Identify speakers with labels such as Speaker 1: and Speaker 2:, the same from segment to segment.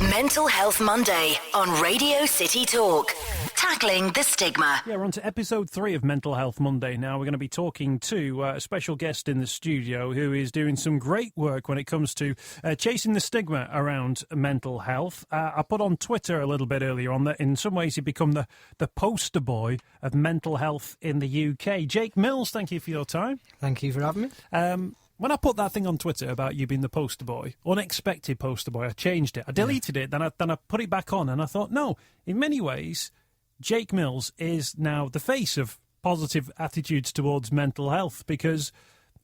Speaker 1: Mental Health Monday on Radio City Talk. Tackling the stigma.
Speaker 2: Yeah, we're on to episode 3 of Mental Health Monday now. We're going to be talking to a special guest in the studio who is doing some great work when it comes to chasing the stigma around mental health. I put on Twitter a little bit earlier on that in some ways you've become the poster boy of mental health in the UK. Jake Mills, thank you for your time.
Speaker 3: Thank you for having me.
Speaker 2: When I put that thing on Twitter about you being the poster boy, unexpected poster boy, I changed it. I deleted it, then I put it back on, and I thought, no, in many ways, Jake Mills is now the face of positive attitudes towards mental health, because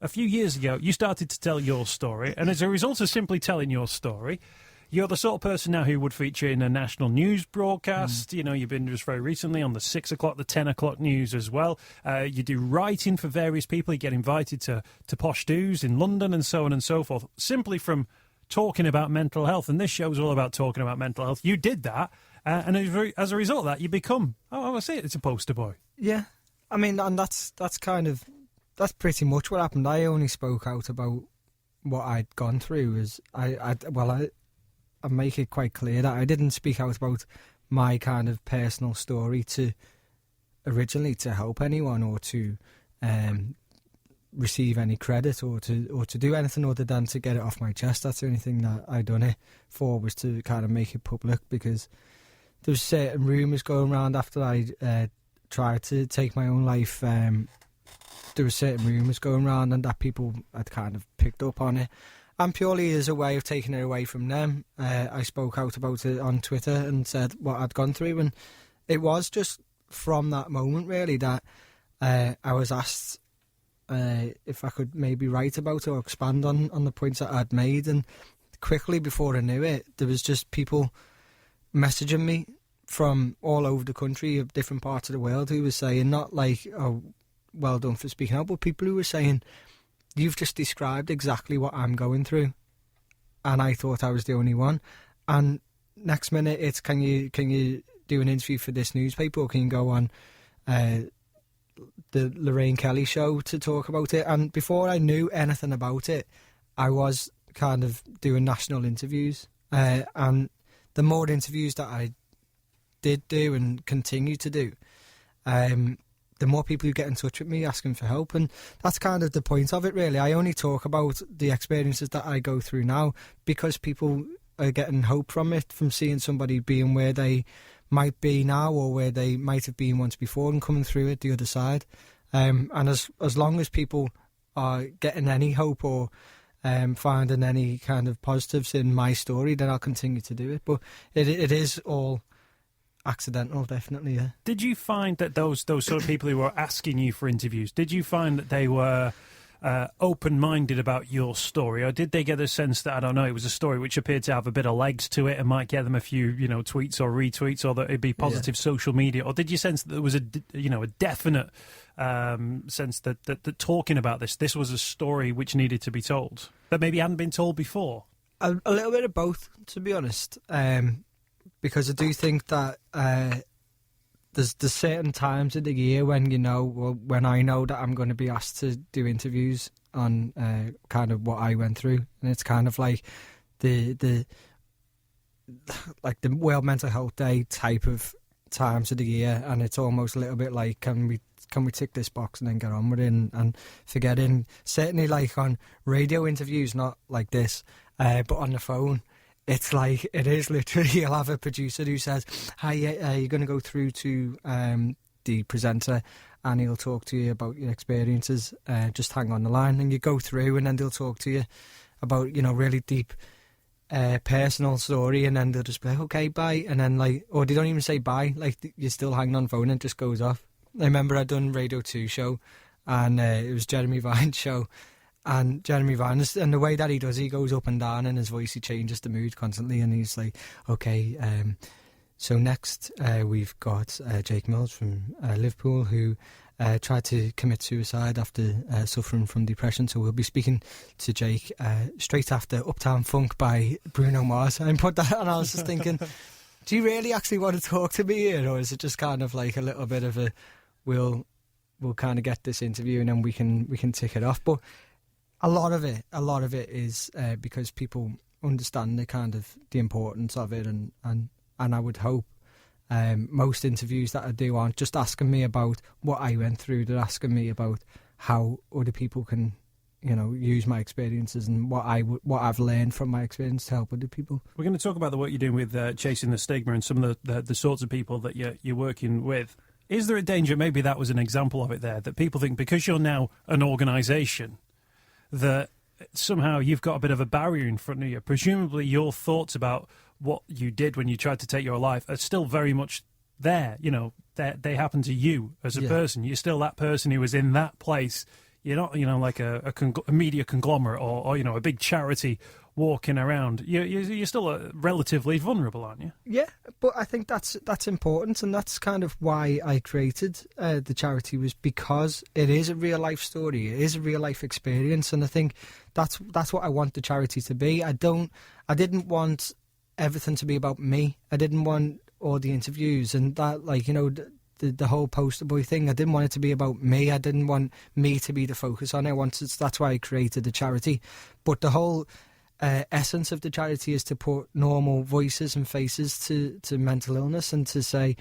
Speaker 2: a few years ago, you started to tell your story, and as a result of simply telling your story, you're the sort of person now who would feature in a national news broadcast. You know, you've been just very recently on the 6 o'clock, the 10 o'clock news as well. You do writing for various people. You get invited to Posh Do's in London and so on and so forth, simply from talking about mental health. And this show's all about talking about mental health. You did that, and as a result of that, you become, I see it, it's a poster boy.
Speaker 3: Yeah. I mean, and that's pretty much what happened. I only spoke out about what I'd gone through. I make it quite clear that I didn't speak out about my kind of personal story originally to help anyone or to receive any credit or to do anything other than to get it off my chest. That's the only thing that I done it for, was to kind of make it public, because there was certain rumours going around after I tried to take my own life. There were certain rumours going around, and that people had kind of picked up on it. And purely as a way of taking it away from them, I spoke out about it on Twitter and said what I'd gone through. And it was just from that moment, really, that I was asked if I could maybe write about it or expand on the points that I'd made. And quickly, before I knew it, there was just people messaging me from all over the country, of different parts of the world, who were saying, not like, oh, well done for speaking out, but people who were saying, you've just described exactly what I'm going through, and I thought I was the only one. And next minute, it's can you do an interview for this newspaper, or can you go on the Lorraine Kelly show to talk about it? And before I knew anything about it, I was kind of doing national interviews, and the more interviews that I did do and continue to do, the more people who get in touch with me asking for help. And that's kind of the point of it, really. I only talk about the experiences that I go through now because people are getting hope from it, from seeing somebody being where they might be now or where they might have been once before and coming through it the other side. And as long as people are getting any hope or finding any kind of positives in my story, then I'll continue to do it. But it is all accidental, definitely, yeah.
Speaker 2: Did you find that those sort of people who were asking you for interviews, did you find that they were open-minded about your story, or did they get a sense that, I don't know, it was a story which appeared to have a bit of legs to it and might get them a few, tweets or retweets, or that it'd be positive social media? Or did you sense that there was a definite sense that talking about this was a story which needed to be told, that maybe hadn't been told before?
Speaker 3: A little bit of both, to be honest. Because I do think that there's certain times of the year when when I know that I'm going to be asked to do interviews on kind of what I went through, and it's kind of like the World Mental Health Day type of times of the year, and it's almost a little bit like, can we tick this box and then get on with it and forget it? And certainly, like on radio interviews, not like this, but on the phone, it's like, it is literally, you'll have a producer who says, hi, you're going to go through to the presenter and he'll talk to you about your experiences, just hang on the line. And you go through and then they'll talk to you about, really deep personal story, and then they'll just be like, okay, bye. And then or they don't even say bye, you're still hanging on phone and it just goes off. I remember I'd done Radio 2 show, and it was Jeremy Vine's show. And Jeremy Vine, and the way that he does, he goes up and down in his voice, he changes the mood constantly, and he's like, okay, so next we've got Jake Mills from Liverpool, who tried to commit suicide after suffering from depression. So we'll be speaking to Jake straight after Uptown Funk by Bruno Mars. And put that, and I was just thinking, do you really actually want to talk to me here, or is it just kind of like a little bit of a we'll kind of get this interview and then we can tick it off? But a lot of it is because people understand the importance of it, and I would hope most interviews that I do aren't just asking me about what I went through. They're asking me about how other people can, use my experiences and what I've learned from my experience to help other people.
Speaker 2: We're going to talk about the work you're doing with Chasing the Stigma and some of the sorts of people that you're working with. Is there a danger, maybe that was an example of it there, that people think because you're now an organisation that somehow you've got a bit of a barrier in front of you? Presumably your thoughts about what you did when you tried to take your life are still very much there. They happen to you as a person. You're still that person who was in that place. You're not, like a media conglomerate or a big charity walking around. You're still relatively vulnerable, aren't you?
Speaker 3: Yeah, but I think that's important, and that's kind of why I created the charity, was because it is a real life story. It is a real life experience, and I think that's what I want the charity to be. I didn't want everything to be about me. I didn't want all the interviews and that, the whole poster boy thing. I didn't want it to be about me. I didn't want me to be the focus on it. That's why I created the charity. But the whole essence of the charity is to put normal voices and faces to mental illness, and to say,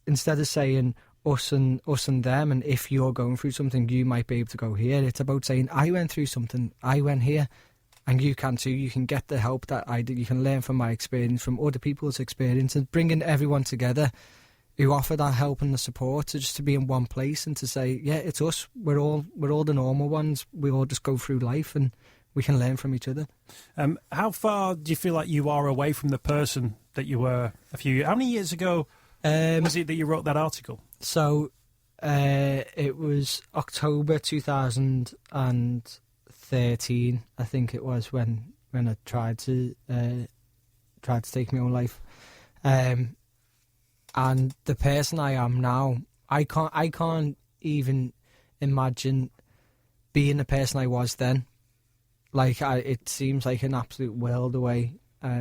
Speaker 3: instead of saying us and them, and if you're going through something, you might be able to go here. It's about saying, I went through something, I went here, and you can too. You can get the help that I did. You can learn from my experience, from other people's experience, and bringing everyone together who offer that help and the support, just to be in one place and to say, yeah, it's us. We're all the normal ones. We all just go through life and we can learn from each other.
Speaker 2: How far do you feel like you are away from the person that you were how many years ago was it that you wrote that article? So
Speaker 3: it was October 2013, I think it was, when I tried to take my own life. And the person I am now, I can't even imagine being the person I was then. It seems like an absolute world away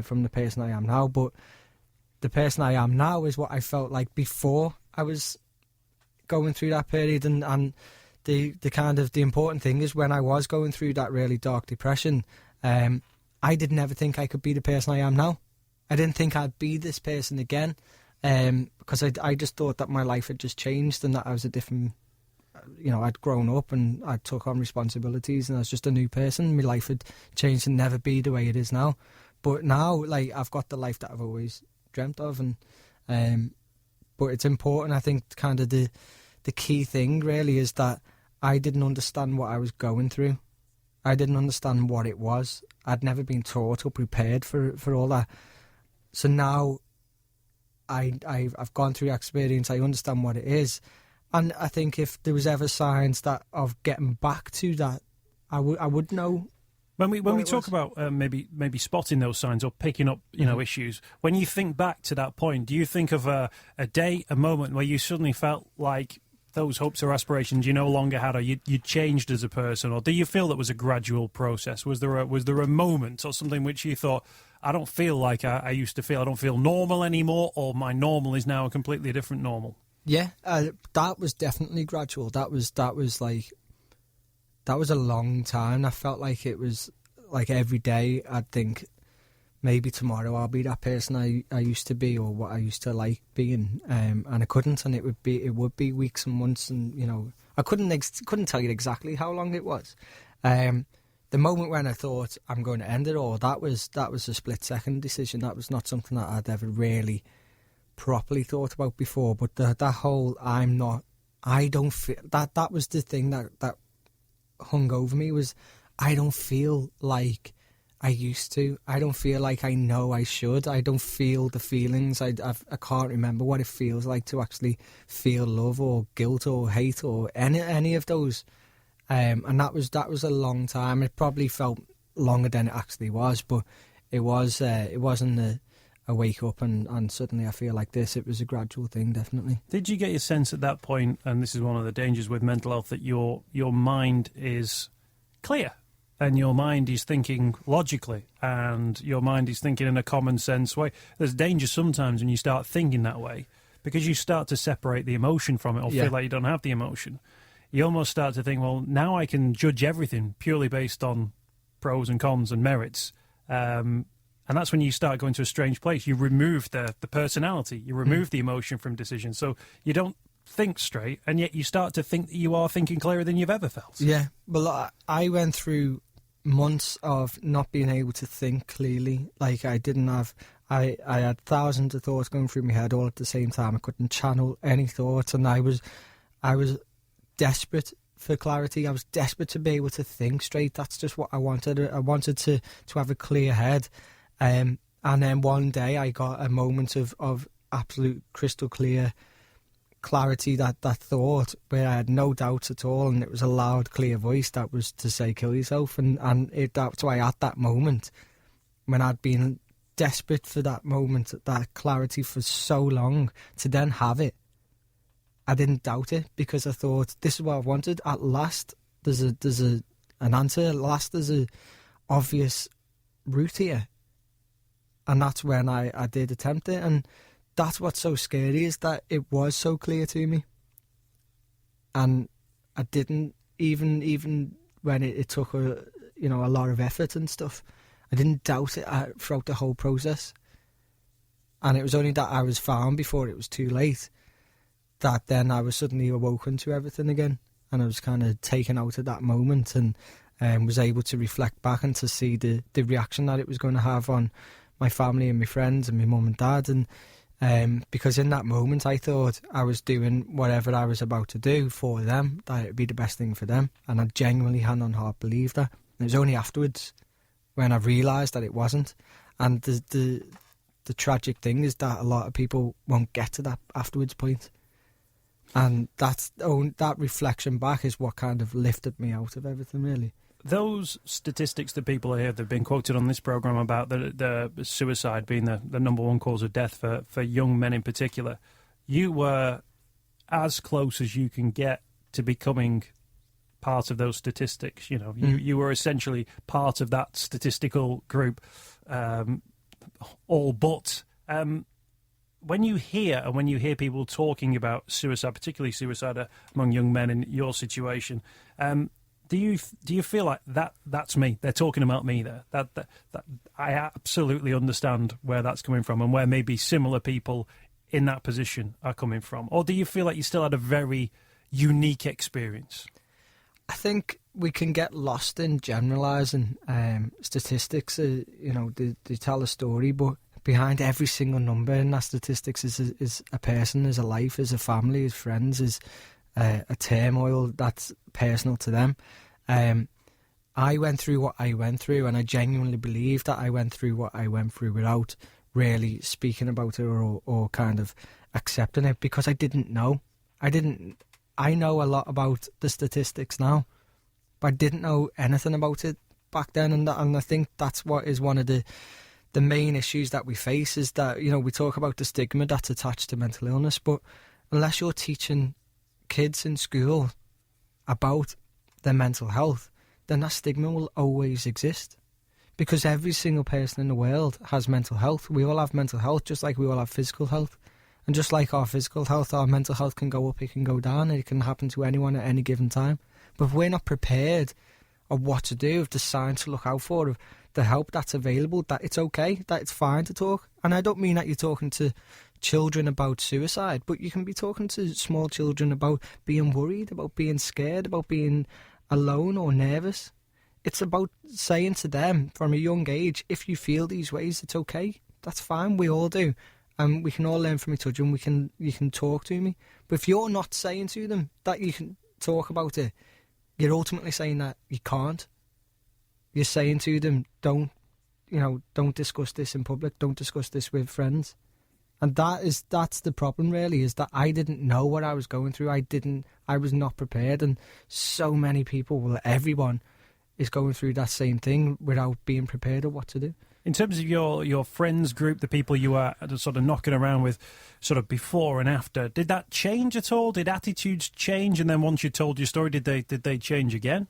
Speaker 3: from the person I am now. But the person I am now is what I felt like before I was going through that period. And the important thing is, when I was going through that really dark depression, I didn't ever think I could be the person I am now. I didn't think I'd be this person again. Because I just thought that my life had just changed, and that I was a different, I'd grown up and I took on responsibilities, and I was just a new person. My life had changed and never be the way it is now. But now, I've got the life that I've always dreamt of, and but it's important. I think kind of the key thing really is that I didn't understand what I was going through. I didn't understand what it was. I'd never been taught or prepared for all that. So now I've gone through that experience. I understand what it is, and I think if there was ever signs of getting back to that, I would know.
Speaker 2: When we talk about maybe spotting those signs or picking up issues, when you think back to that point, do you think of a day, a moment where you suddenly felt like those hopes or aspirations you no longer had, or you changed as a person, or do you feel that was a gradual process? Was there a moment or something which you thought, I don't feel like I used to feel, I don't feel normal anymore, or my normal is now a completely different normal?
Speaker 3: Yeah, that was definitely gradual. That was a long time. I felt like it was like every day I'd think, maybe tomorrow I'll be that person I used to be, or what I used to like being, and I couldn't, and it would be weeks and months, and I couldn't tell you exactly how long it was. The moment when I thought I'm going to end it all, that was a split-second decision. That was not something that I'd ever really properly thought about before. But that whole I don't feel, that was the thing that hung over me, was I don't feel like I used to. I don't feel like I know I should. I don't feel the feelings. I can't remember what it feels like to actually feel love or guilt or hate or any of those. And that was a long time. It probably felt longer than it actually was, but it wasn't a wake up and suddenly I feel like this. It was a gradual thing, definitely.
Speaker 2: Did you get your sense at that point, and this is one of the dangers with mental health, that your mind is clear and your mind is thinking logically and your mind is thinking in a common sense way? There's danger sometimes when you start thinking that way, because you start to separate the emotion from it, or feel like you don't have the emotion. You almost start to think, well, now I can judge everything purely based on pros and cons and merits. And that's when you start going to a strange place. You remove the personality, you remove the emotion from decisions. So you don't think straight, and yet you start to think that you are thinking clearer than you've ever felt.
Speaker 3: Yeah, well, I went through months of not being able to think clearly. Like, I had thousands of thoughts going through my head all at the same time. I couldn't channel any thoughts, and I was desperate for clarity. I was desperate to be able to think straight. That's just what I wanted. I wanted to have a clear head. And then one day I got a moment of absolute crystal clear clarity, that thought where I had no doubts at all, and it was a loud, clear voice that was to say, kill yourself. That's why at that moment, when I'd been desperate for that moment, that clarity for so long, to then have it, I didn't doubt it, because I thought, this is what I wanted. At last, there's an answer. At last, there's a obvious route here. And that's when I did attempt it. And that's what's so scary, is that it was so clear to me. And I didn't, even when it took a lot of effort and stuff, I didn't doubt it throughout the whole process. And it was only that I was found before it was too late, that then I was suddenly awoken to everything again. And I was kind of taken out of that moment, and was able to reflect back and to see the reaction that it was going to have on my family and my friends and my mum and dad. And because in that moment I thought I was doing whatever I was about to do for them, that it would be the best thing for them. And I genuinely, hand on heart, believed that. And it was only afterwards when I realised that it wasn't. And the tragic thing is that a lot of people won't get to that afterwards point. And that reflection back is what kind of lifted me out of everything, really.
Speaker 2: Those statistics that people hear that have been quoted on this programme about the suicide being the number one cause of death for young men in particular, you were as close as you can get to becoming part of those statistics. You were essentially part of that statistical group, all but. When you hear people talking about suicide, particularly suicide among young men in your situation, do you feel like that's me? They're talking about me there. That I absolutely understand where that's coming from, and where maybe similar people in that position are coming from. Or do you feel like you still had a very unique experience?
Speaker 3: I think we can get lost in generalising statistics. They tell a story, but behind every single number in that statistics is a person, is a life, is a family, is friends, is a turmoil that's personal to them. I went through what I went through, and I genuinely believe that I went through what I went through without really speaking about it or kind of accepting it, because I didn't know. I know a lot about the statistics now, but I didn't know anything about it back then, and I think that's what is one of the main issues that we face, is that, we talk about the stigma that's attached to mental illness, but unless you're teaching kids in school about their mental health, then that stigma will always exist. Because every single person in the world has mental health. We all have mental health, just like we all have physical health. And just like our physical health, our mental health can go up, it can go down, and it can happen to anyone at any given time. But if we're not prepared of what to do, of the signs to look out for, of the help that's available, that it's okay, that it's fine to talk. And I don't mean that you're talking to children about suicide, but you can be talking to small children about being worried, about being scared, about being alone or nervous. It's about saying to them from a young age, if you feel these ways, it's okay. That's fine, we all do. And we can all learn from each other, and you can talk to me. But if you're not saying to them that you can talk about it, you're ultimately saying that you can't. You're saying to them, don't discuss this in public, don't discuss this with friends. And that's the problem, really, is that I didn't know what I was going through. I was not prepared, and so many people, well, everyone is going through that same thing without being prepared of what to do.
Speaker 2: In terms of your friends group, the people you were sort of knocking around with sort of before and after, did that change at all? Did attitudes change? And then once you told your story, did they change again?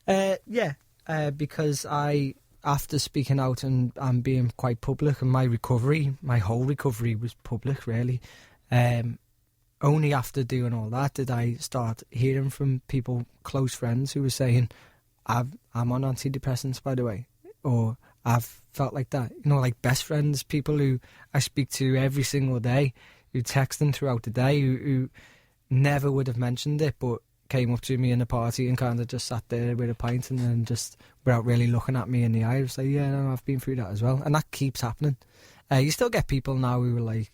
Speaker 3: Yeah, because after speaking out and being quite public, and my whole recovery was public, really. Only after doing all that did I start hearing from people, close friends, who were saying, I'm on antidepressants, by the way, or I've felt like that. You know, like best friends, people who I speak to every single day, who text them throughout the day, who never would have mentioned it, but came up to me in a party and kind of just sat there with a pint and then just, without really looking at me in the eye, was like, yeah, no, I've been through that as well. And that keeps happening. You still get people now who are like,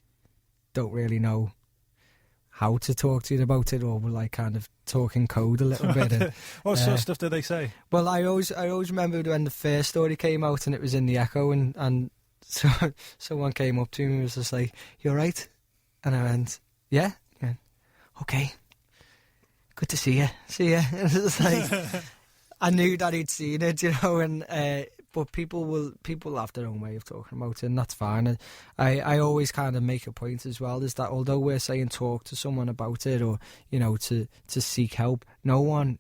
Speaker 3: don't really know how to talk to you about it, or will like kind of talk in code a little bit. And,
Speaker 2: what sort of stuff do they say?
Speaker 3: Well, I always remember when the first story came out and it was in the Echo, and so someone came up to me and was just like, "You all right?" And I went, "Yeah." Yeah. Okay. Good to see you. See ya. It was like, I knew that he'd seen it, you know, and but people have their own way of talking about it, and that's fine. And I always kind of make a point as well, is that although we're saying talk to someone about it, or, you know, to seek help, no one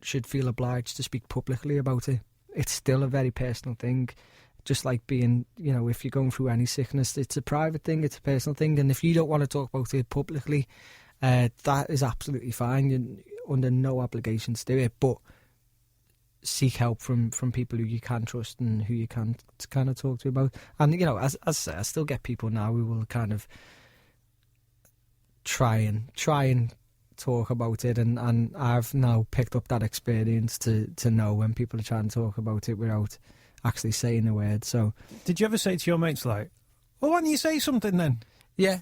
Speaker 3: should feel obliged to speak publicly about it. It's still a very personal thing. Just like being, you know, if you're going through any sickness, it's a private thing, it's a personal thing, and if you don't want to talk about it publicly, that is absolutely fine. You're under no obligation to do it, but seek help from people who you can trust and who you can kind of talk to about. And, you know, as I say, I still get people now who will kind of try and talk about it, and I've now picked up that experience to know when people are trying to talk about it without actually saying a word. So,
Speaker 2: did you ever say to your mates, like, well, why don't you say something then?
Speaker 3: Yeah.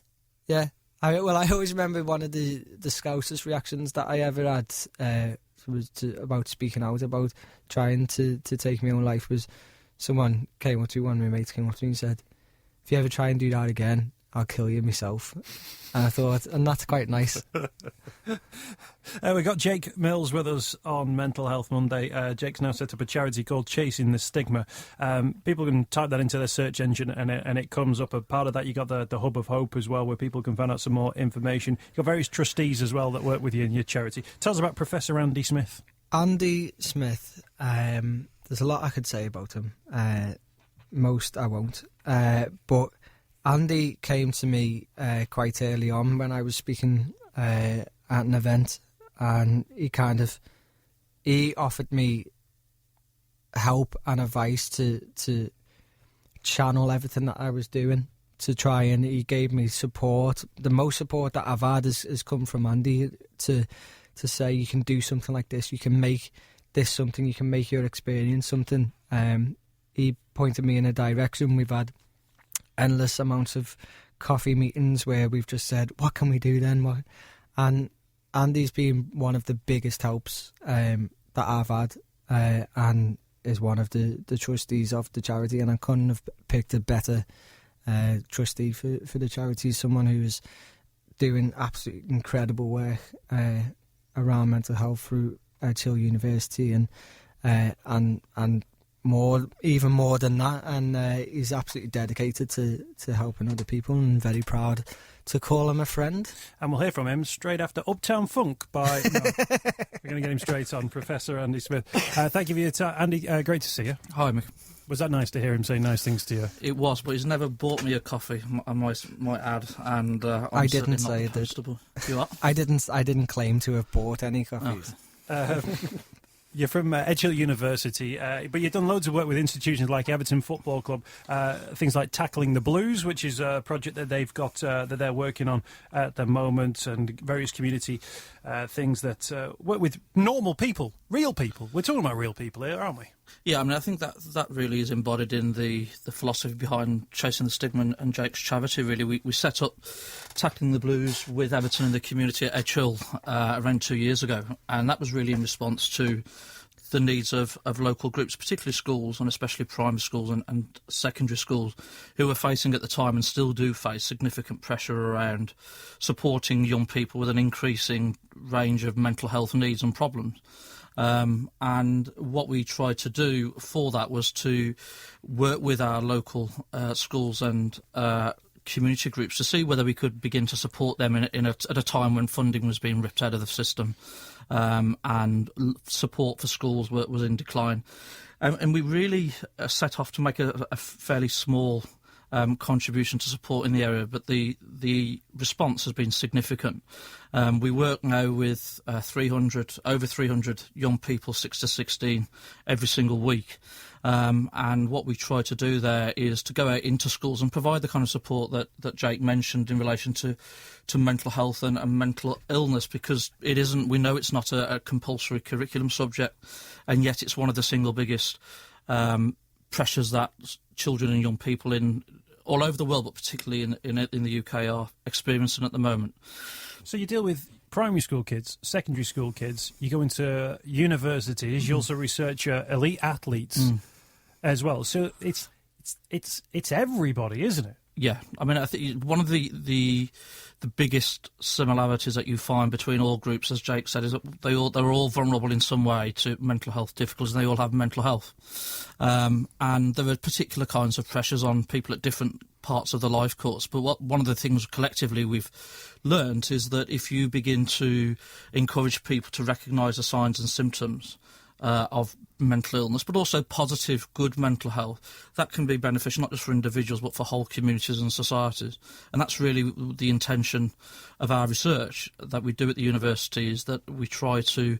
Speaker 3: I always remember one of the Scousers' reactions that I ever had was about speaking out about trying to take my own life. Was someone came up to me, one of my mates came up to me and said, "If you ever try and do that again, I'll kill you myself." And I thought, and that's quite nice.
Speaker 2: We got Jake Mills with us on Mental Health Monday. Jake's now set up a charity called Chasing the Stigma. People can type that into their search engine and it comes up. A part of that, you got the Hub of Hope as well, where people can find out some more information. You've got various trustees as well that work with you in your charity. Tell us about Professor Andy Smith.
Speaker 3: Andy Smith, there's a lot I could say about him. Most I won't. But Andy came to me quite early on when I was speaking at an event, and he offered me help and advice to channel everything that I was doing, to try, and he gave me support. The most support that I've had has come from Andy to say, you can do something like this, you can make this something, you can make your experience something. He pointed me in a direction. We've had endless amounts of coffee meetings where we've just said, what can we do then? And Andy's been one of the biggest helps that I've had, and is one of the trustees of the charity, and I couldn't have picked a better trustee for the charity. Someone who's doing absolutely incredible work around mental health through Chill University, and even more than that, and he's absolutely dedicated to helping other people, and very proud to call him a friend. And
Speaker 2: we'll hear from him straight after Uptown Funk by... No, we're going to get him straight on, Professor Andy Smith. Thank you for your time. Andy, great to see you.
Speaker 4: Hi, Mick.
Speaker 2: Was that nice to hear him say nice things to you?
Speaker 4: It was, but he's never bought me a coffee, I might add, and
Speaker 3: I didn't say that.
Speaker 4: You are?
Speaker 3: I didn't claim to have bought any coffees.
Speaker 2: You're from Edge Hill University, but you've done loads of work with institutions like Everton Football Club, things like Tackling the Blues, which is a project that they've got that they're working on at the moment, and various community things that work with normal people, real people. We're talking about real people here, aren't we?
Speaker 4: Yeah, I mean, I think that really is embodied in the philosophy behind Chasing the Stigma and Jake's charity, really. We set up Tackling the Blues with Everton and the community at Edge Hill around 2 years ago, and that was really in response to the needs of local groups, particularly schools, and especially primary schools and secondary schools, who were facing at the time, and still do face, significant pressure around supporting young people with an increasing range of mental health needs and problems. And what we tried to do for that was to work with our local schools and community groups to see whether we could begin to support them at a time when funding was being ripped out of the system, and support for schools was in decline. And we really set off to make a fairly small contribution to support in the area, but the response has been significant. We work now with over 300 young people, 6 to 16, every single week. And what we try to do there is to go out into schools and provide the kind of support that Jake mentioned in relation to mental health and mental illness, because we know it's not a compulsory curriculum subject, and yet it's one of the single biggest pressures that children and young people all over the world, but particularly in the UK, are experiencing at the moment.
Speaker 2: So you deal with primary school kids, secondary school kids, you go into universities, you also research elite athletes as well. So it's everybody, isn't it?
Speaker 4: Yeah, I mean, I think one of the biggest similarities that you find between all groups, as Jake said, is that they're all vulnerable in some way to mental health difficulties, and they all have mental health. And there are particular kinds of pressures on people at different parts of the life course. But one of the things collectively we've learned is that if you begin to encourage people to recognise the signs and symptoms of mental illness, but also positive, good mental health, that can be beneficial not just for individuals but for whole communities and societies. And that's really the intention of our research that we do at the university, is that we try to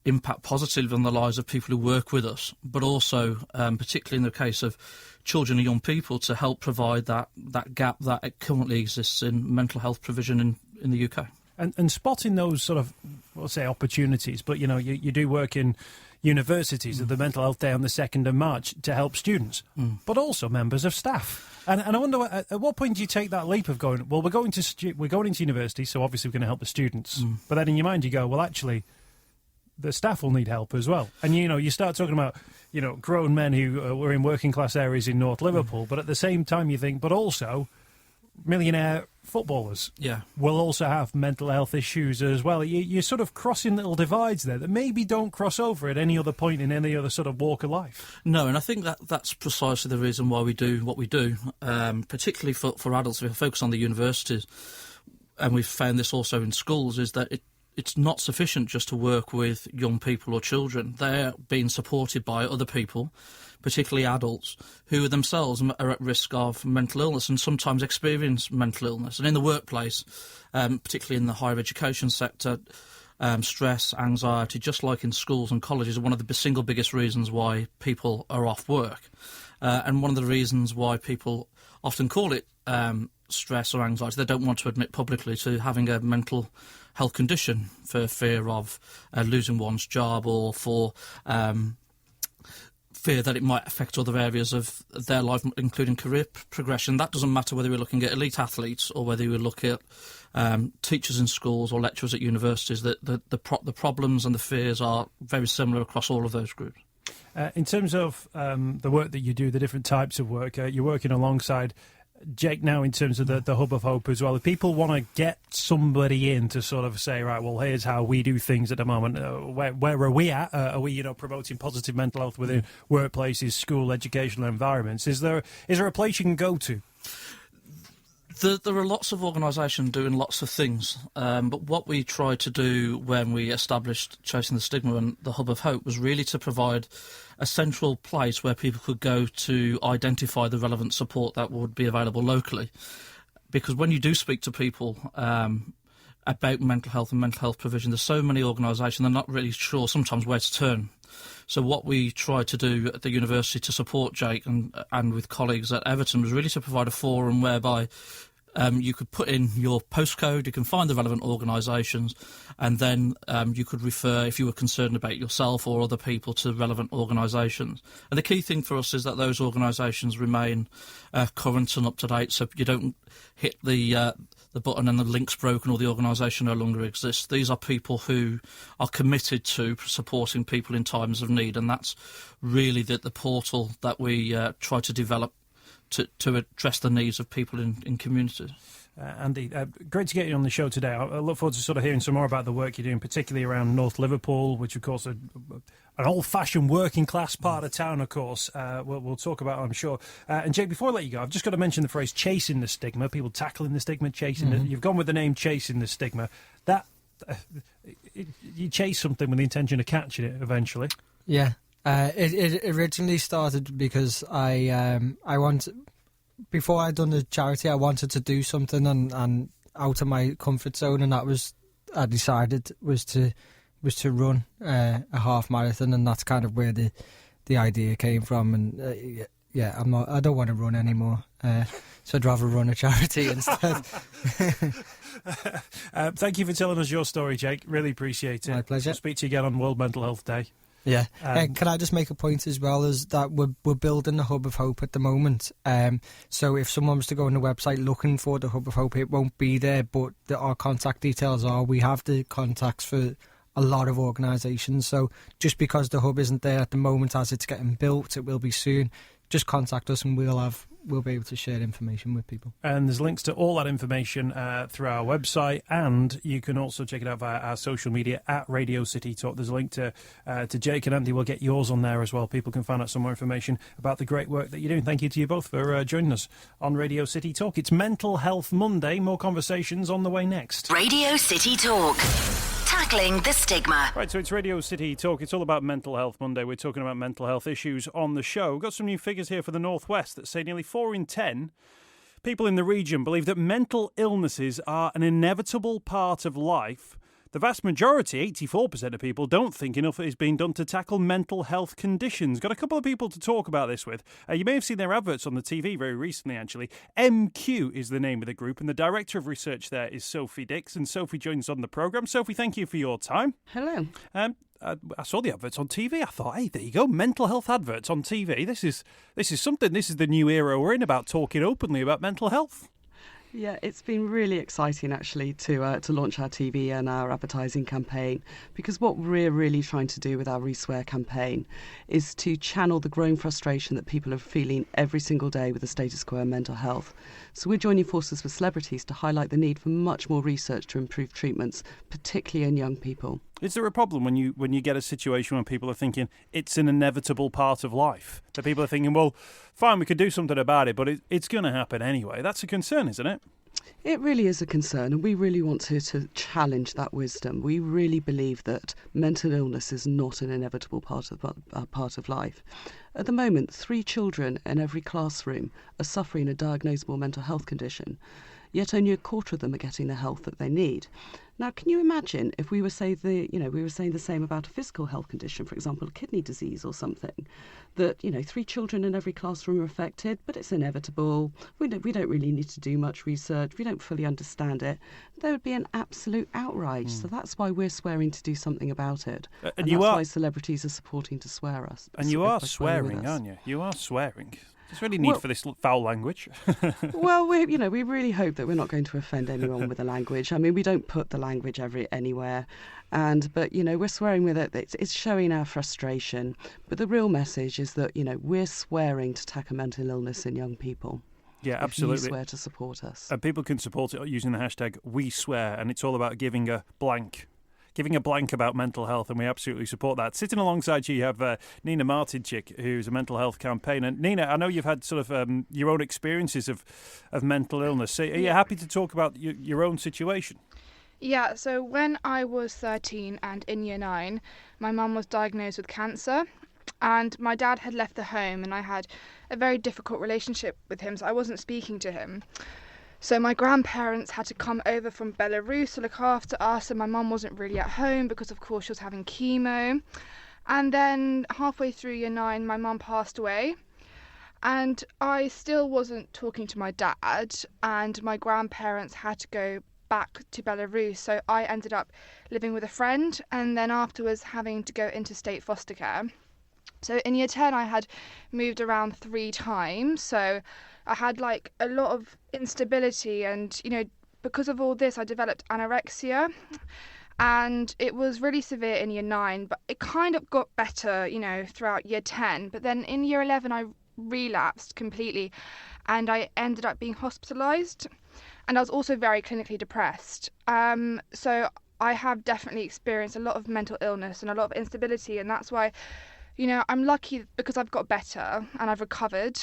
Speaker 4: impact positively on the lives of people who work with us, but also, particularly in the case of children and young people, to help provide that gap that currently exists in mental health provision in the UK.
Speaker 2: And spotting those sort of, we'll say, opportunities, but, you do work in universities at the Mental Health Day on the 2nd of March to help students, but also members of staff. And I wonder, at what point do you take that leap of going, well, we're going into university, so obviously we're going to help the students. But then in your mind you go, well, actually, the staff will need help as well. And, you start talking about, grown men who were in working class areas in North Liverpool, but at the same time you think, but also millionaire footballers will also have mental health issues as well. You're sort of crossing little divides there that maybe don't cross over at any other point in any other sort of walk of life.
Speaker 4: No, and I think that's precisely the reason why we do what we do, particularly for adults. We focus on the universities, and we've found this also in schools, is that it's not sufficient just to work with young people or children. They're being supported by other people, particularly adults, who themselves are at risk of mental illness and sometimes experience mental illness. And in the workplace, particularly in the higher education sector, stress, anxiety, just like in schools and colleges, are one of the single biggest reasons why people are off work. And one of the reasons why people often call it stress or anxiety, they don't want to admit publicly to having a mental health condition for fear of losing one's job, or for fear that it might affect other areas of their life, including career progression. That doesn't matter whether we're looking at elite athletes or whether we look at teachers in schools or lecturers at universities. The problems and the fears are very similar across all of those groups.
Speaker 2: In terms of the work that you do, the different types of work, you're working alongside Jake now in terms of the Hub of Hope as well. If people want to get somebody in to sort of say, right, well, here's how we do things at the moment, where are we at? Are we, promoting positive mental health within workplaces, school, educational environments? Is there a place you can go to?
Speaker 4: There are lots of organisations doing lots of things, but what we tried to do when we established Chasing the Stigma and the Hub of Hope was really to provide a central place where people could go to identify the relevant support that would be available locally. Because when you do speak to people about mental health and mental health provision, there's so many organisations, they're not really sure sometimes where to turn. So what we tried to do at the university to support Jake and with colleagues at Everton was really to provide a forum whereby you could put in your postcode, you can find the relevant organisations, and then you could refer, if you were concerned about yourself or other people, to relevant organisations. And the key thing for us is that those organisations remain current and up to date, so you don't hit the button and the link's broken or the organisation no longer exists. These are people who are committed to supporting people in times of need, and that's really the portal that we try to develop to address the needs of people in communities.
Speaker 2: Andy, great to get you on the show today. I look forward to sort of hearing some more about the work you're doing, particularly around North Liverpool, which, of course, an old-fashioned working-class part of town, of course. We'll talk about, I'm sure. And, Jake, before I let you go, I've just got to mention the phrase chasing the stigma, people tackling the stigma, chasing it. You've gone with the name Chasing the Stigma. That you chase something with the intention of catching it eventually.
Speaker 3: Yeah. It originally started because I before I'd done the charity, I wanted to do something and out of my comfort zone, and that was, I decided, was to run a half marathon, and that's kind of where the idea came from. And I don't want to run anymore, so I'd rather run a charity instead.
Speaker 2: Thank you for telling us your story, Jake. Really appreciate it.
Speaker 3: My pleasure.
Speaker 2: I'll speak to you again on World Mental Health Day.
Speaker 3: Yeah. Can I just make a point as well, is that we're building the Hub of Hope at the moment. So if someone was to go on the website looking for the Hub of Hope, it won't be there, but our contact details are. We have the contacts for a lot of organisations. So just because the Hub isn't there at the moment as it's getting built, it will be soon. Just contact us and we'll be able to share information with people.
Speaker 2: And there's links to all that information through our website, and you can also check it out via our social media at Radio City Talk. There's a link to Jake and Andy. We'll get yours on there as well. People can find out some more information about the great work that you're doing. Thank you to you both for joining us on Radio City Talk. It's Mental Health Monday. More conversations on the way next.
Speaker 1: Radio City Talk. Tackling the stigma.
Speaker 2: Right, so it's Radio City Talk. It's all about Mental Health Monday. We're talking about mental health issues on the show. We've got some new figures here for the North West that say nearly 4 in 10 people in the region believe that mental illnesses are an inevitable part of life. The vast majority, 84% of people, don't think enough is being done to tackle mental health conditions. Got a couple of people to talk about this with. You may have seen their adverts on the TV very recently, actually. MQ is the name of the group, and the Director of Research there is Sophie Dix, and Sophie joins on the programme. Sophie, thank you for your time.
Speaker 5: Hello.
Speaker 2: I saw the adverts on TV. I thought, hey, there you go, mental health adverts on TV. This is something. This is the new era we're in, about talking openly about mental health.
Speaker 5: Yeah, it's been really exciting actually to launch our TV and our advertising campaign, because what we're really trying to do with our We Swear campaign is to channel the growing frustration that people are feeling every single day with the status quo in mental health. So we're joining forces with celebrities to highlight the need for much more research to improve treatments, particularly in young people.
Speaker 2: Is there a problem when you get a situation where people are thinking it's an inevitable part of life? That people are thinking, well, fine, we could do something about it, but it's going to happen anyway. That's a concern, isn't it?
Speaker 5: It really is a concern, and we really want to challenge that wisdom. We really believe that mental illness is not an inevitable part of life. At the moment, 3 children in every classroom are suffering a diagnosable mental health condition, yet only a quarter of them are getting the help that they need. Now, can you imagine if we were saying the same about a physical health condition, for example, kidney disease or something, that 3 children in every classroom are affected, but it's inevitable. We don't really need to do much research. We don't fully understand it. There would be an absolute outrage. So that's why we're swearing to do something about it. And that's why celebrities are supporting to swear us.
Speaker 2: And you are swearing, aren't you? You are swearing. There's really need for this foul language.
Speaker 5: Well, we really hope that we're not going to offend anyone with the language. I mean, we don't put the language anywhere, but we're swearing with it. It's showing our frustration. But the real message is that we're swearing to tackle mental illness in young people.
Speaker 2: Yeah, absolutely.
Speaker 5: You swear to support us,
Speaker 2: and people can support it using the hashtag #WeSwear, and it's all about giving a blank about mental health, and we absolutely support that. Sitting alongside you have Nina Martinchik, who's a mental health campaigner. And Nina, I know you've had sort of your own experiences of mental illness. So are you happy to talk about your own situation?
Speaker 6: Yeah, so when I was 13 and in year 9, my mum was diagnosed with cancer, and my dad had left the home, and I had a very difficult relationship with him, so I wasn't speaking to him. So my grandparents had to come over from Belarus to look after us, and my mum wasn't really at home because, of course, she was having chemo. And then halfway through year 9, my mum passed away, and I still wasn't talking to my dad, and my grandparents had to go back to Belarus, so I ended up living with a friend, and then afterwards having to go into state foster care. So in year 10, I had moved around 3 times, so I had a lot of instability, and because of all this I developed anorexia, and it was really severe in year 9, but it kind of got better throughout year 10. But then in year 11 I relapsed completely, and I ended up being hospitalised, and I was also very clinically depressed. So I have definitely experienced a lot of mental illness and a lot of instability, and that's why I'm lucky because I've got better and I've recovered.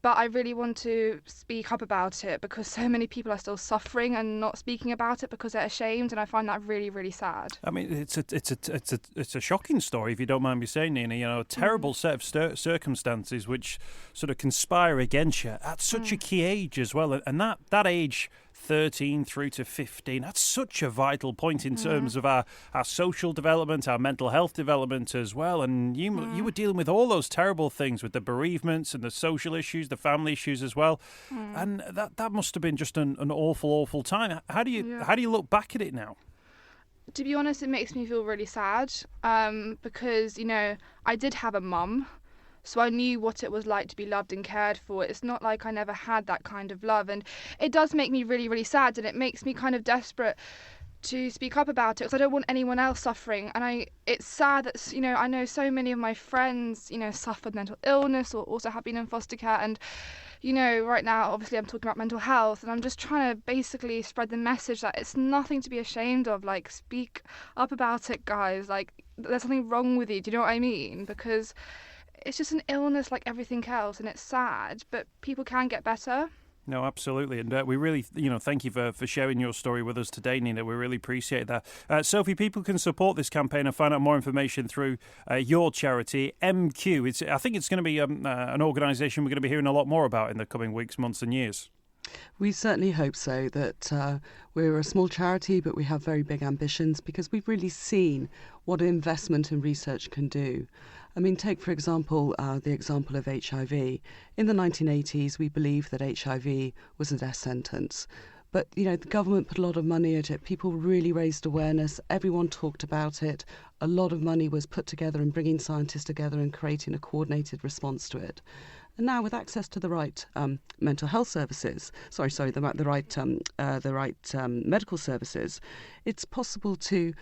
Speaker 6: but I really want to speak up about it because so many people are still suffering and not speaking about it because they're ashamed, and I find that really, really sad.
Speaker 2: I mean, it's a shocking story, if you don't mind me saying, Nina. You know, a terrible set of circumstances which sort of conspire against you at such a key age as well, and that age, 13 through to 15, that's such a vital point in terms of our social development, our mental health development as well. And you were dealing with all those terrible things with the bereavements and the social issues, the family issues as well. And that must have been just an awful time. How do you look back at it now?
Speaker 6: To be honest, it makes me feel really sad because, you know, I did have a mum. So I knew what it was like to be loved and cared for. It's not like I never had that kind of love. And it does make me really, really sad. And it makes me kind of desperate to speak up about it because I don't want anyone else suffering. And it's sad that, you know, I know so many of my friends, you know, suffered mental illness or also have been in foster care. And, you know, right now, obviously, I'm talking about mental health. And I'm just trying to basically spread the message that it's nothing to be ashamed of. Like, speak up about it, guys. Like, there's something wrong with you. Do you know what I mean? Because it's just an illness like everything else, and it's sad, but people can get better.
Speaker 2: No, absolutely. And we really, thank you for sharing your story with us today, Nina. We really appreciate that. Sophie, people can support this campaign and find out more information through your charity, MQ. I think it's going to be an organisation we're going to be hearing a lot more about in the coming weeks, months and years.
Speaker 5: We certainly hope so, that we're a small charity, but we have very big ambitions because we've really seen what investment in research can do. I mean, take, for example, the example of HIV. In the 1980s, we believed that HIV was a death sentence. But, you know, the government put a lot of money at it. People really raised awareness. Everyone talked about it. A lot of money was put together in bringing scientists together and creating a coordinated response to it. And now, with access to the right mental health services, the right medical services, it's possible to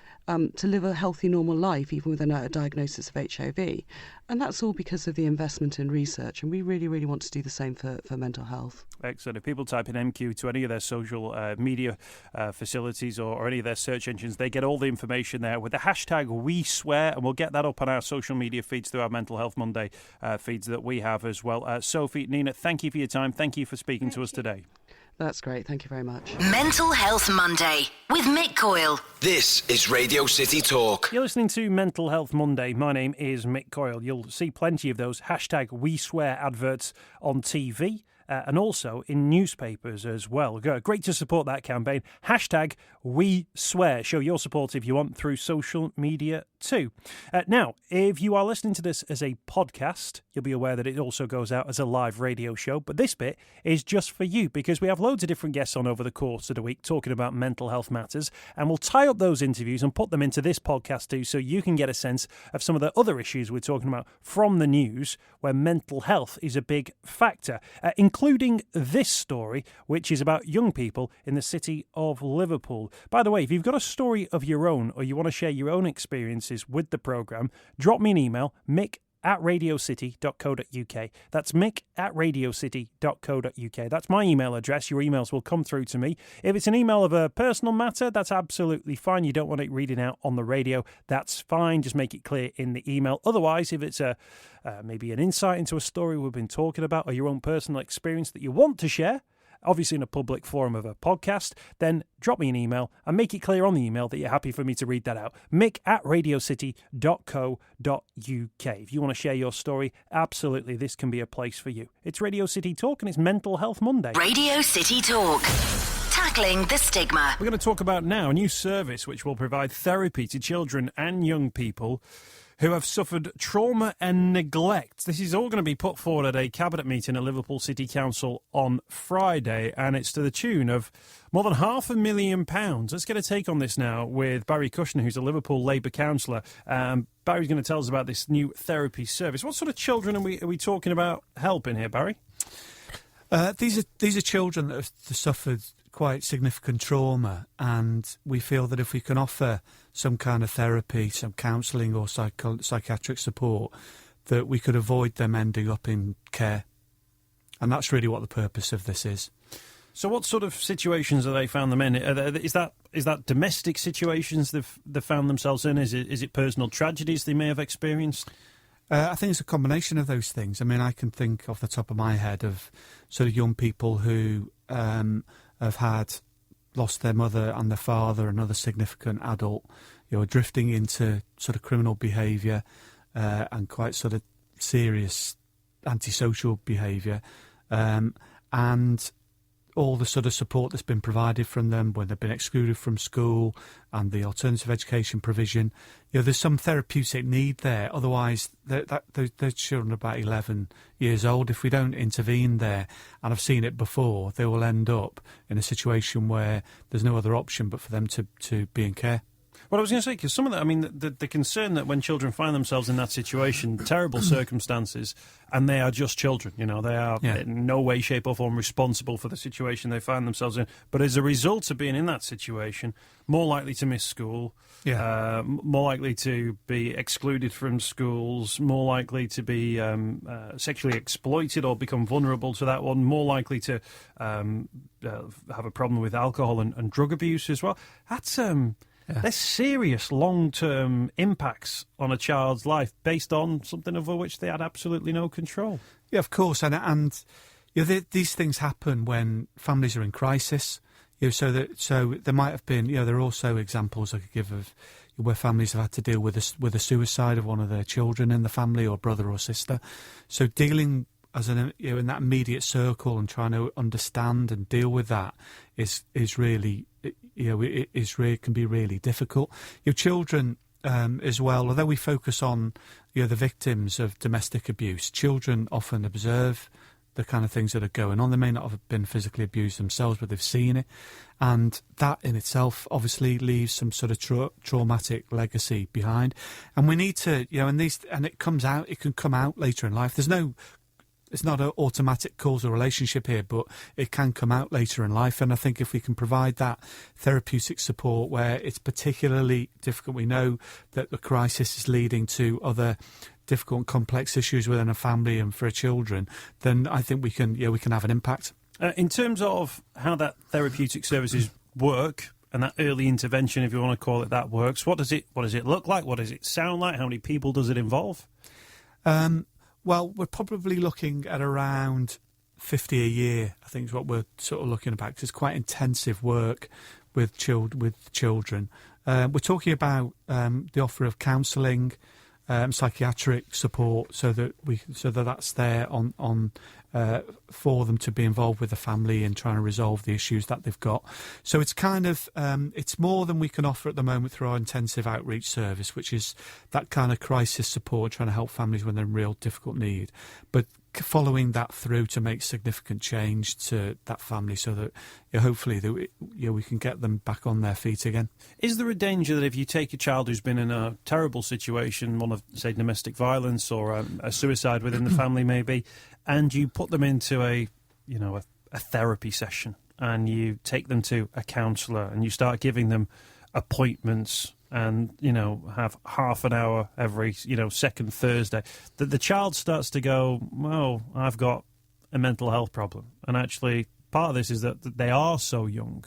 Speaker 5: live a healthy, normal life even with a diagnosis of HIV. And that's all because of the investment in research. And we really, really want to do the same for mental health.
Speaker 2: Excellent. If people type in MQ to any of their social media facilities or any of their search engines, they get all the information there with the hashtag #WeSwear, and we'll get that up on our social media feeds through our Mental Health Monday feeds that we have as well. Sophie, Nina, thank you for your time. Thank you for speaking to us today.
Speaker 5: That's great. Thank you very much.
Speaker 1: Mental Health Monday with Mick Coyle.
Speaker 7: This is Radio City Talk.
Speaker 2: You're listening to Mental Health Monday. My name is Mick Coyle. You'll see plenty of those hashtag #WeSwear adverts on TV. And also in newspapers as well. Great to support that campaign. Hashtag #WeSwear. Show your support if you want through social media too. Now, if you are listening to this as a podcast, you'll be aware that it also goes out as a live radio show. But this bit is just for you because we have loads of different guests on over the course of the week talking about mental health matters. And we'll tie up those interviews and put them into this podcast too so you can get a sense of some of the other issues we're talking about from the news where mental health is a big factor, including this story, which is about young people in the city of Liverpool. By the way, if you've got a story of your own or you want to share your own experiences with the programme, drop me an email, mick@radiocity.co.uk. That's mick@radiocity.co.uk. That's my email address. Your emails will come through to me. If it's an email of a personal matter, that's absolutely fine. You don't want it reading out on the radio, that's fine. Just make it clear in the email. Otherwise, if it's maybe an insight into a story we've been talking about or your own personal experience that you want to share, obviously in a public forum of a podcast, then drop me an email and make it clear on the email that you're happy for me to read that out. mick@radiocity.co.uk. If you want to share your story, absolutely, this can be a place for you. It's Radio City Talk and it's Mental Health Monday.
Speaker 1: Radio City Talk. Tackling the stigma.
Speaker 2: We're going to talk about now a new service which will provide therapy to children and young people who have suffered trauma and neglect. This is all going to be put forward at a cabinet meeting at Liverpool City Council on Friday, and it's to the tune of more than £500,000. Let's get a take on this now with Barry Kushner, who's a Liverpool Labour councillor. Barry's going to tell us about this new therapy service. What sort of children are we talking about helping here, Barry?
Speaker 8: These are children that have suffered quite significant trauma, and we feel that if we can offer some kind of therapy, some counselling or psychiatric support, that we could avoid them ending up in care. And that's really what the purpose of this is.
Speaker 2: So what sort of situations have they found them in? Is that domestic situations they've found themselves in? Is it personal tragedies they may have experienced?
Speaker 8: I think it's a combination of those things. I mean, I can think off the top of my head of sort of young people who have lost their mother and their father, another significant adult, drifting into sort of criminal behaviour and quite sort of serious antisocial behaviour, and all the sort of support that's been provided from them when they've been excluded from school and the alternative education provision. There's some therapeutic need there. Otherwise, those children are about 11 years old. If we don't intervene there, and I've seen it before, they will end up in a situation where there's no other option but for them to be in care.
Speaker 2: Well, I was going to say, because some of that, I mean, the concern that when children find themselves in that situation, terrible circumstances, and they are just children, they are in no way, shape or form responsible for the situation they find themselves in. But as a result of being in that situation, more likely to miss school, more likely to be excluded from schools, more likely to be sexually exploited or become vulnerable to that one, more likely to have a problem with alcohol and drug abuse as well. That's... There's serious long-term impacts on a child's life based on something over which they had absolutely no control.
Speaker 8: Yeah, of course, and these things happen when families are in crisis. So there might have been, there are also examples I could give of where families have had to deal with a suicide of one of their children in the family, or brother or sister. So dealing as in that immediate circle and trying to understand and deal with that is really. It can be really difficult. Your children as well, although we focus on the victims of domestic abuse, children often observe the kind of things that are going on. They may not have been physically abused themselves, but they've seen it, and that in itself obviously leaves some sort of traumatic legacy behind. And we need to, and it can come out later in life. It's not an automatic causal relationship here, but it can come out later in life. And I think if we can provide that therapeutic support where it's particularly difficult, we know that the crisis is leading to other difficult and complex issues within a family and for children, then I think we can have an impact.
Speaker 2: In terms of how that therapeutic services work and that early intervention, if you want to call it that, works, what does it look like? What does it sound like? How many people does it involve?
Speaker 8: Well, we're probably looking at around 50 a year, I think is what we're sort of looking about, because it's quite intensive work with children. We're talking about the offer of counselling, psychiatric support, so that that's there on for them to be involved with the family and trying to resolve the issues that they've got. So it's kind of it's more than we can offer at the moment through our intensive outreach service, which is that kind of crisis support, trying to help families when they're in real difficult need, but following that through to make significant change to that family, so that hopefully we can get them back on their feet again.
Speaker 2: Is there a danger that if you take a child who's been in a terrible situation, one of, say, domestic violence or a suicide within the family maybe, and you put them into a therapy session and you take them to a counsellor and you start giving them appointments and, have half an hour every, second Thursday, that the child starts to go, well, I've got a mental health problem. And actually, part of this is that they are so young.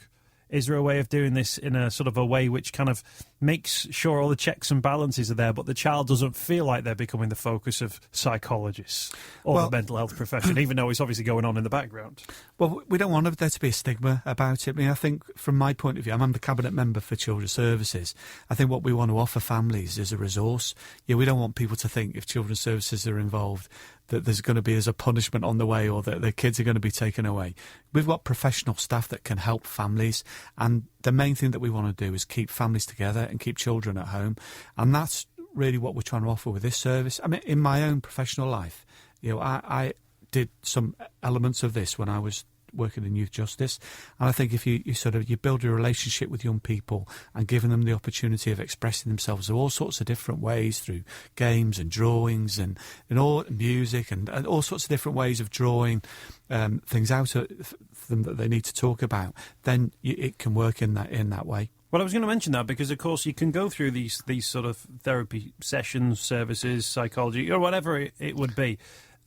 Speaker 2: Is there a way of doing this in a sort of a way which kind of makes sure all the checks and balances are there, but the child doesn't feel like they're becoming the focus of psychologists or the mental health profession, even though it's obviously going on in the background?
Speaker 8: Well, we don't want there to be a stigma about it. I mean, I think from my point of view, I'm the cabinet member for Children's Services. I think what we want to offer families is a resource. We don't want people to think if Children's Services are involved that there's going to be as a punishment on the way or that their kids are going to be taken away. We've got professional staff that can help families, and the main thing that we want to do is keep families together and keep children at home, and that's really what we're trying to offer with this service. I mean, in my own professional life, I did some elements of this when I was working in youth justice, and I think if you build a relationship with young people and giving them the opportunity of expressing themselves in all sorts of different ways through games and drawings and all music and all sorts of different ways of drawing things out of them that they need to talk about, then it can work in that way.
Speaker 2: Well, I was going to mention that because, of course, you can go through these sort of therapy sessions, services, psychology, or whatever it would be,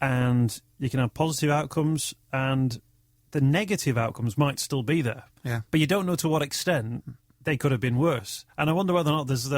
Speaker 2: and you can have positive outcomes and the negative outcomes might still be there.
Speaker 8: Yeah.
Speaker 2: But you don't know to what extent they could have been worse. And I wonder whether or not there's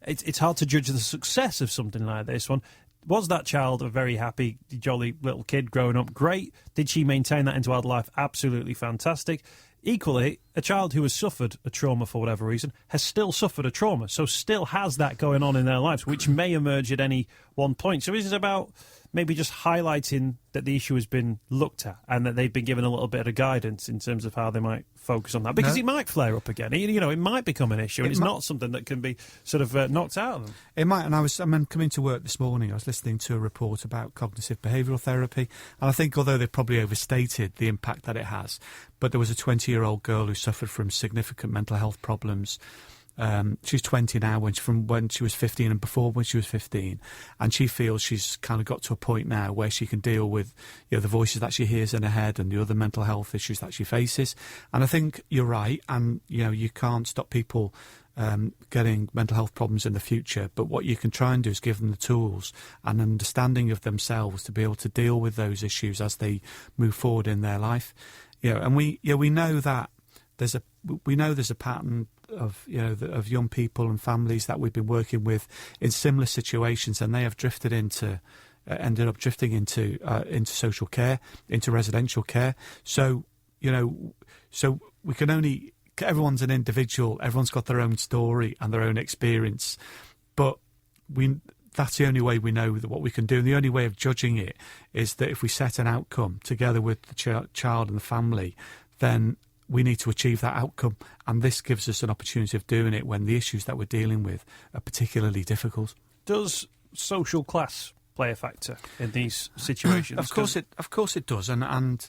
Speaker 2: it's hard to judge the success of something like this one. Was that child a very happy, jolly little kid growing up? Great. Did she maintain that into adult life? Absolutely fantastic. Equally, a child who has suffered a trauma for whatever reason has still suffered a trauma, so still has that going on in their lives, which may emerge at any one point. So is it about maybe just highlighting that the issue has been looked at and that they've been given a little bit of guidance in terms of how they might focus on that? Because it might flare up again. It might become an issue, and it's not something that can be sort of knocked out of them.
Speaker 8: It might, and I'm coming to work this morning, I was listening to a report about cognitive behavioural therapy, and I think although they've probably overstated the impact that it has, but there was a 20-year-old girl who suffered from significant mental health problems. She's 20 now, from when she was 15 and before when she was 15, and she feels she's kind of got to a point now where she can deal with the voices that she hears in her head and the other mental health issues that she faces. And I think you're right, and you can't stop people getting mental health problems in the future, but what you can try and do is give them the tools and understanding of themselves to be able to deal with those issues as they move forward in their life. And we know that there's a pattern of young people and families that we've been working with in similar situations, and they have ended up drifting into social care, into residential care. So we can only. Everyone's an individual. Everyone's got their own story and their own experience, but that's the only way we know what we can do. And the only way of judging it is that if we set an outcome together with the child and the family, then we need to achieve that outcome, and this gives us an opportunity of doing it when the issues that we're dealing with are particularly difficult.
Speaker 2: Does social class play a factor in these situations?
Speaker 8: Of course it does, and and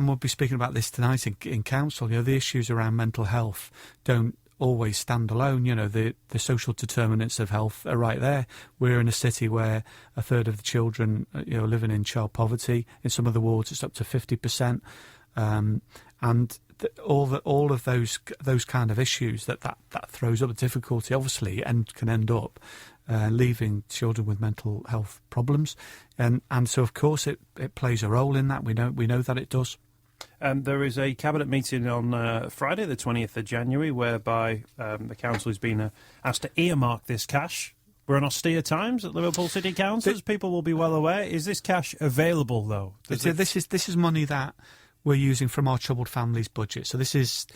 Speaker 8: we'll be speaking about this tonight in council. The issues around mental health don't always stand alone. The social determinants of health are right there. We're in a city where a third of the children living in child poverty. In some of the wards, it's up to 50%. And all of those kind of issues that throws up a difficulty, obviously, and can end up leaving children with mental health problems, and so of course it plays a role in that. We know that it does.
Speaker 2: There is a cabinet meeting on Friday, the 20th of January, whereby the council has been asked to earmark this cash. We're in austere times at Liverpool City Council, as people will be well aware. Is this cash available, though?
Speaker 8: This is money that we're using from our troubled families budget. So this is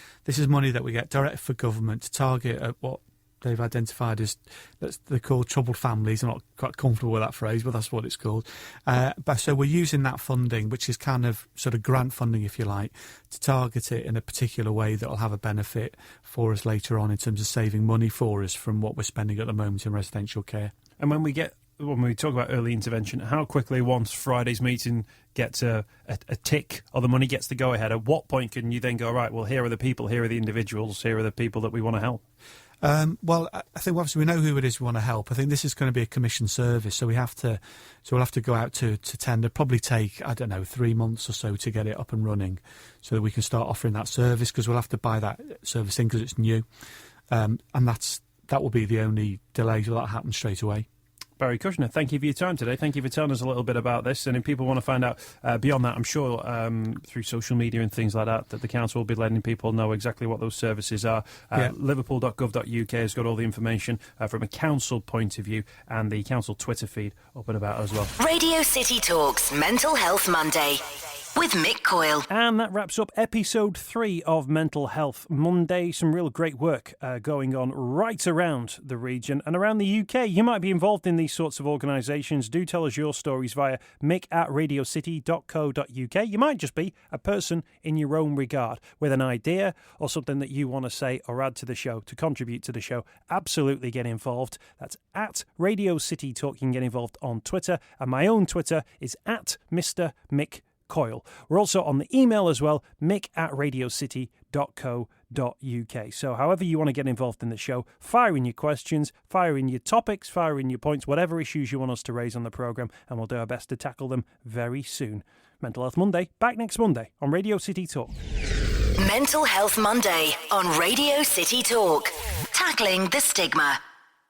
Speaker 8: money that we get direct for government to target at what they've identified as, they're called troubled families. I'm not quite comfortable with that phrase, but that's what it's called. But so we're using that funding, which is kind of sort of grant funding, if you like, to target it in a particular way that will have a benefit for us later on in terms of saving money for us from what we're spending at the moment in residential care.
Speaker 2: And when we talk about early intervention, how quickly, once Friday's meeting gets a tick or the money gets the go-ahead, at what point can you then go, right, well, here are the people, here are the individuals, here are the people that we want to help?
Speaker 8: Well, I think obviously we know who it is we want to help. I think this is going to be a commission service, so we'll have to go out to tender. Probably take 3 months or so to get it up and running, so that we can start offering that service, because we'll have to buy that service in because it's new, and that will be the only delay. So that happen straight away.
Speaker 2: Barry Kushner, thank you for your time today. Thank you for telling us a little bit about this. And if people want to find out beyond that, I'm sure through social media and things like that the council will be letting people know exactly what those services are. Liverpool.gov.uk has got all the information from a council point of view, and the council Twitter feed up and about as well.
Speaker 1: Radio City Talks Mental Health Monday with Mick Coyle.
Speaker 2: And that wraps up episode 3 of Mental Health Monday. Some real great work going on right around the region and around the UK. You might be involved in these sorts of organisations. Do tell us your stories via mick@radiocity.co.uk. You might just be a person in your own regard with an idea or something that you want to say or add to the show, to contribute to the show. Absolutely get involved. That's at Radio City Talk. You can get involved on Twitter, and my own Twitter is at Mr. Mick Coyle. We're also on the email as well, mick@radiocity.co.uk. So however you want to get involved in the show, fire in your questions, fire in your topics, fire in your points, whatever issues you want us to raise on the programme, and we'll do our best to tackle them very soon. Mental Health Monday, back next Monday on Radio City Talk.
Speaker 1: Mental Health Monday on Radio City Talk. Tackling the stigma.